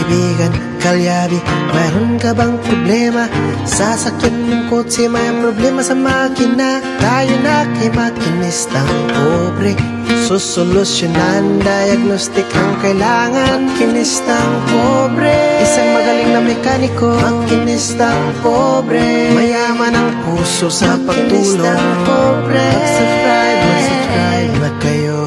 kaibigan, kalyabi, mayroon ka bang problema? Sasakyan ng kotse, may problema sa makina. Tayo na kay makinistang pobre, susolusyonan, diagnostic ang kailangan. Makinistang pobre, isang magaling na mekaniko. Makinistang pobre, mayaman ang puso sa pagtulong. Makinistang pobre, mag-subscribe na kayo.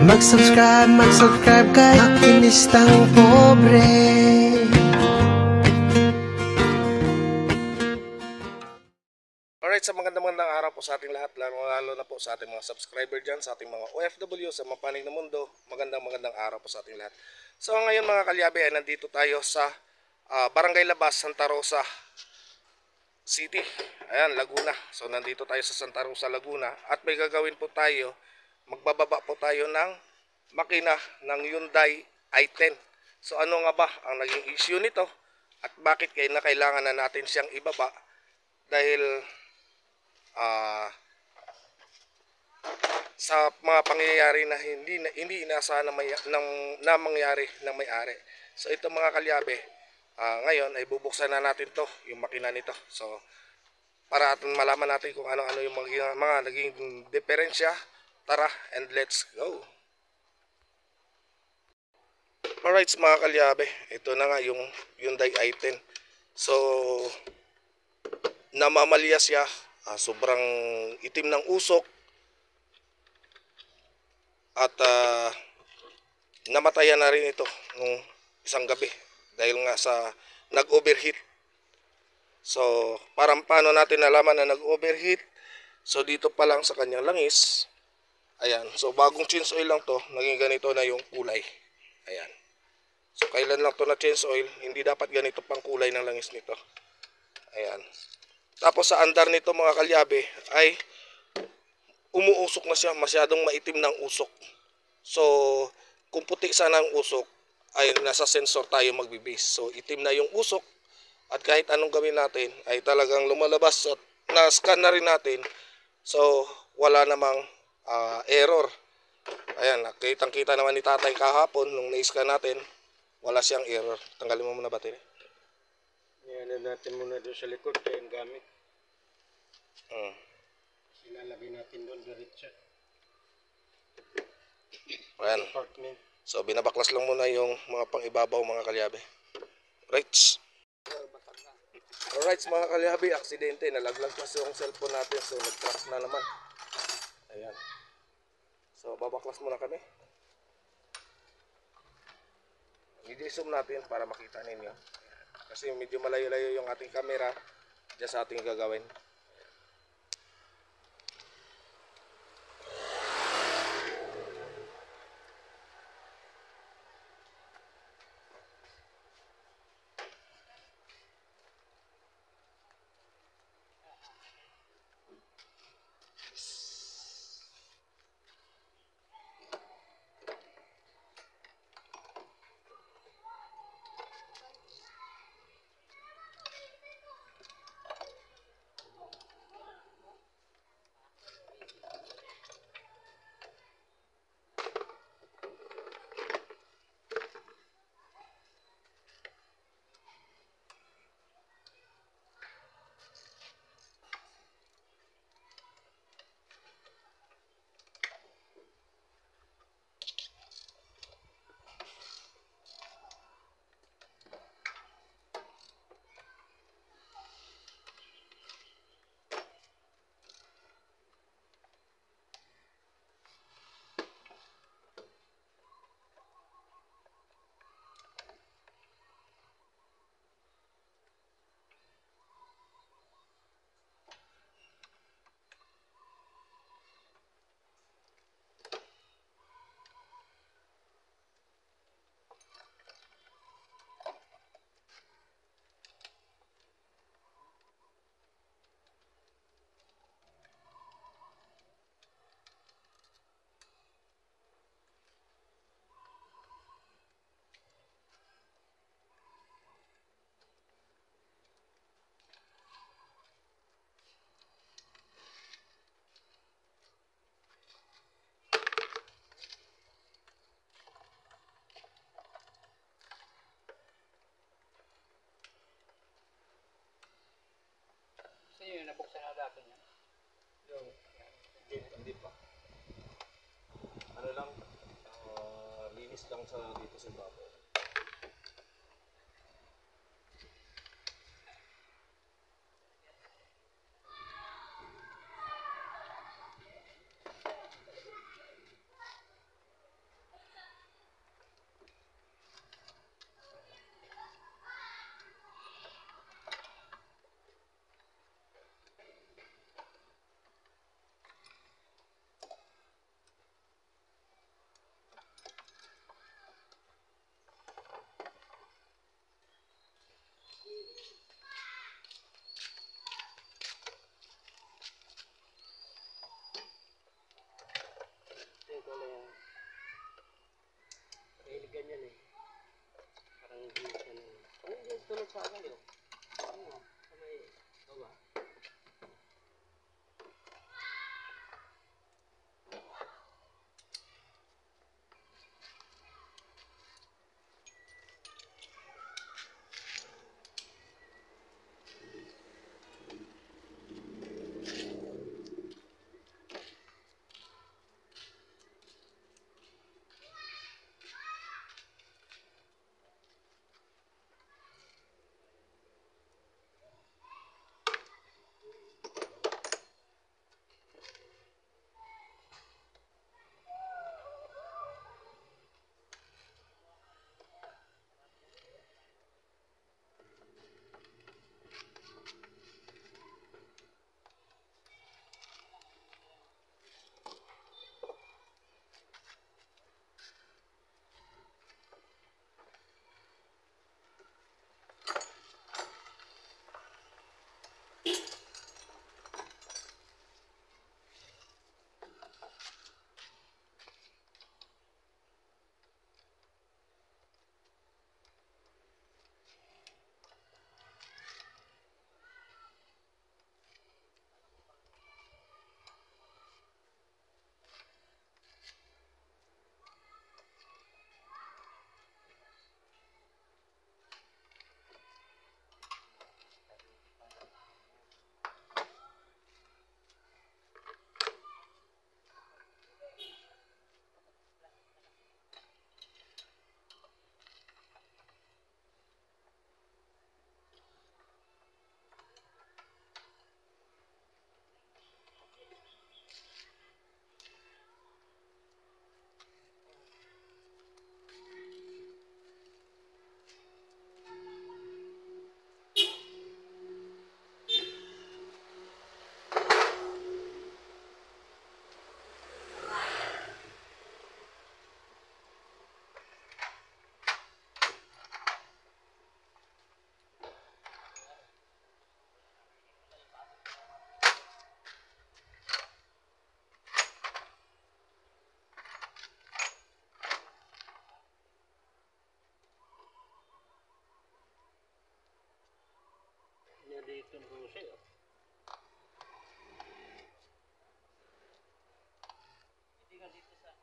Mag-subscribe kay Makinistang Pobre. Alright, sa magandang araw po sa ating lahat, lalo na po sa ating mga subscriber dyan, sa ating mga OFW sa mapanig na mundo. Magandang araw po sa ating lahat. So ngayon mga kalyabe ay nandito tayo sa Barangay Labas, Santa Rosa City. Ayan, Laguna. So nandito tayo sa Santa Rosa, Laguna. At may gagawin po tayo. Magbababa po tayo ng makina ng Hyundai i10. So ano nga ba ang naging issue nito at bakit kailangan na natin siyang ibaba? Dahil sa mga pangyayari na hindi inaasahan na mangyari ng may-ari. So ito mga kalyabe, ngayon ay bubuksan na natin to, yung makina nito. So para malaman natin kung ano-ano yung mga naging diferensya. Tara, and let's go. Alright mga kalyabe, ito na nga yung Hyundai i10. So namamalya siya, sobrang itim ng usok. At namatayan na rin ito nung isang gabi dahil nga sa nag-overheat. So parang paano natin nalaman na nag-overheat? So dito pa lang sa kanyang langis. Ayan, so bagong change oil lang to, naging ganito na yung kulay. Ayan. So kailan lang to na change oil, hindi dapat ganito pang kulay ng langis nito. Ayan. Tapos sa andar nito mga kalyabe ay umuusok na siya, masyadong maitim ng usok. So kung puti sana ang usok ay nasa sensor tayo magbibase. So itim na yung usok at kahit anong gawin natin ay talagang lumalabas at na-scan na rin natin. So wala namang error. Ayan, kitang-kita naman ni tatay kahapon nung na-scan natin, wala siyang error. Tanggalin mo muna battery. Iyan natin muna doon sa likod kaya yung gamit. Ilalagay natin doon diretso. Ayan. So binabaklas lang muna yung mga pang-ibabaw mga kalyabe. Right. Alright mga kalyabe, aksidente, nalaglag kasi yung cellphone natin, so nag-crash na naman. Ayan. So babaklas muna kami. I-zoom natin para makita ninyo. Kasi medyo malayo-layo yung ating camera dyan sa ating gagawin. nabuksan na dati niya. Yung, hindi pa. Ano lang, linis lang sa dito sa babo. Ito lang. Mahilig ganyan eh. Parang hindi siya na. Parang hindi tulad sa akin yun. Ano? Sa may gawa. Dito ng kusay oh. Hindi ka dito sa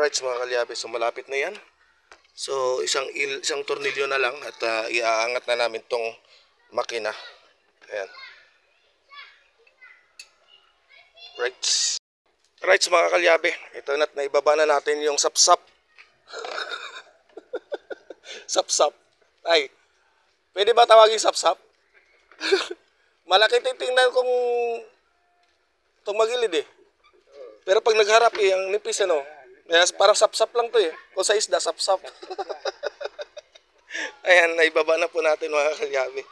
Alright mga kalyabe, so malapit na yan. So isang tornilyo na lang at iaangat na namin tong makina. Ayan. Right. Right mga kalyabe, ito na't naibaba na natin yung sapsap. Sapsap. Ay, Pwede ba tawagin sapsap? Malaki titingnan kung tumagilid eh. Pero pag nagharap eh, ang nipis ano. Kaya parang sapsap lang to eh. Kung sa isda, sapsap. Ayan, naibaba na po natin mga kalyabe.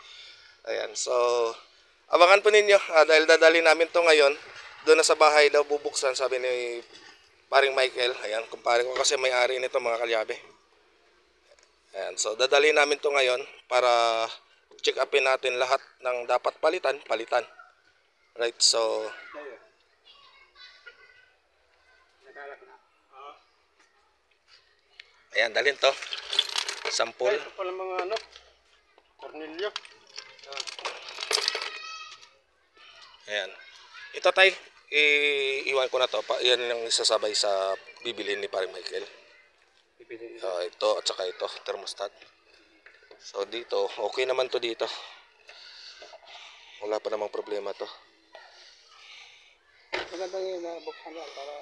Ayan, so abangan po ninyo dahil dadali namin to ngayon. Doon na sa bahay daw bubuksan, sabi ni paring Michael. Ayan, kumpare ko kasi may-ari nito mga kalyabe. Ayan, so dadali namin to ngayon para check upin natin lahat ng dapat palitan. Right, so ayan, dalhin to. Sample. Ito pala mga ano, Cornelio. Ayan. Ito tay, iwan ko na to. Yan yung isasabay sa bibilin ni paring Michael. Ito at saka ito, thermostat. So dito, okay naman to dito. Wala pa namang problema to. Maganda yung nabuksan yan para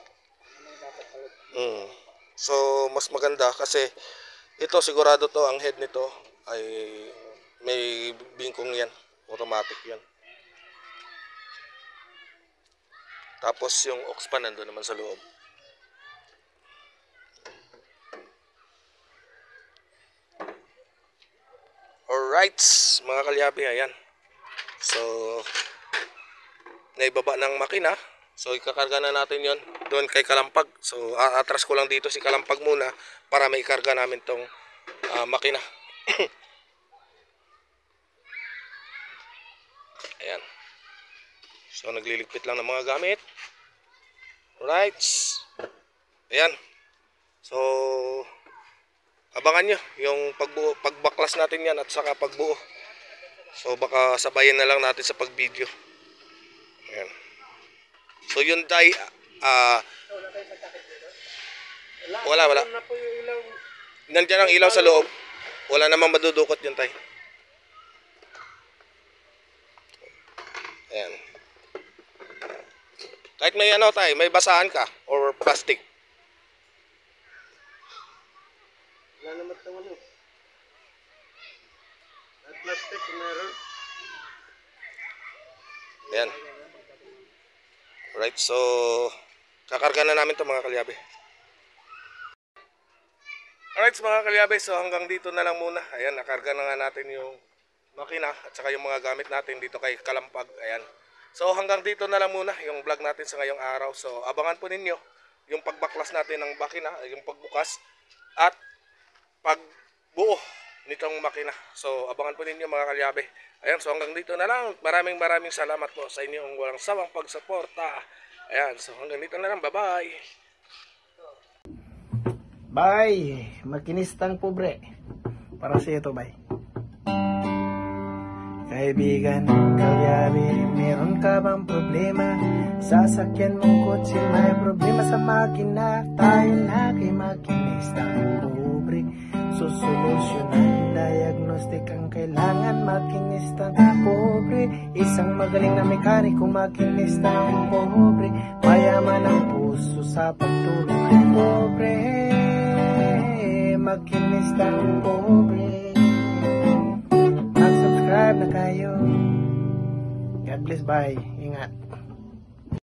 ano dapat palit. So mas maganda kasi ito sigurado to, ang head nito ay may bingkong yan. Automatic yan. Tapos yung aux pan nandun naman sa loob. Alright, mga kalyabe, ayan. So, naibaba ng makina. So, ikakarga na natin yon doon kay Kalampag. So, atras ko lang dito si Kalampag muna para may karga namin tong makina. Ayan. So, nagliligpit lang ng mga gamit. Alright. Ayan. So, abangan nyo yung pagbaklas natin yan at saka pagbuo. So baka sabayan na lang natin sa pag-video. Ayan. So yun tay, wala. Nandiyan ang ilaw sa loob. Wala namang madudukot yun tay. Ayan. Kahit may ano tay, may basahan ka or plastic. Wala naman ito ano. At plastic meron. Ayan. Alright, so kakarga na namin ito mga kalyabe. Alright mga kalyabe, so hanggang dito na lang muna. Ayan, nakarga na nga natin yung makina at saka yung mga gamit natin dito kay Kalampag. Ayan. So hanggang dito na lang muna yung vlog natin sa ngayong araw. So abangan po ninyo yung pagbaklas natin ng makina, yung pagbukas at pagbuo nitong makina. So abangan po ninyo mga kalyabe. Ayan, so hanggang dito na lang. Maraming salamat po sa inyong walang sawang pagsuporta. Ayan, so hanggang dito na lang. Bye-bye. Bye, makinistang pobre. Para sa ito, bye. Kaibigan, kalyabe, meron ka bang problema? Sasakyan mong kotse, may problema sa makina. Tayo na kay makinistang pobre. Susolusyonan, diagnostic ang kailangan. Makinistang pobre. Isang magaling na mekaniko, makinistang pobre. Mayaman ang puso sa pagtulong pobre. Makinistang pobre. Mag-subscribe na kayo. God bless, bye. Ingat.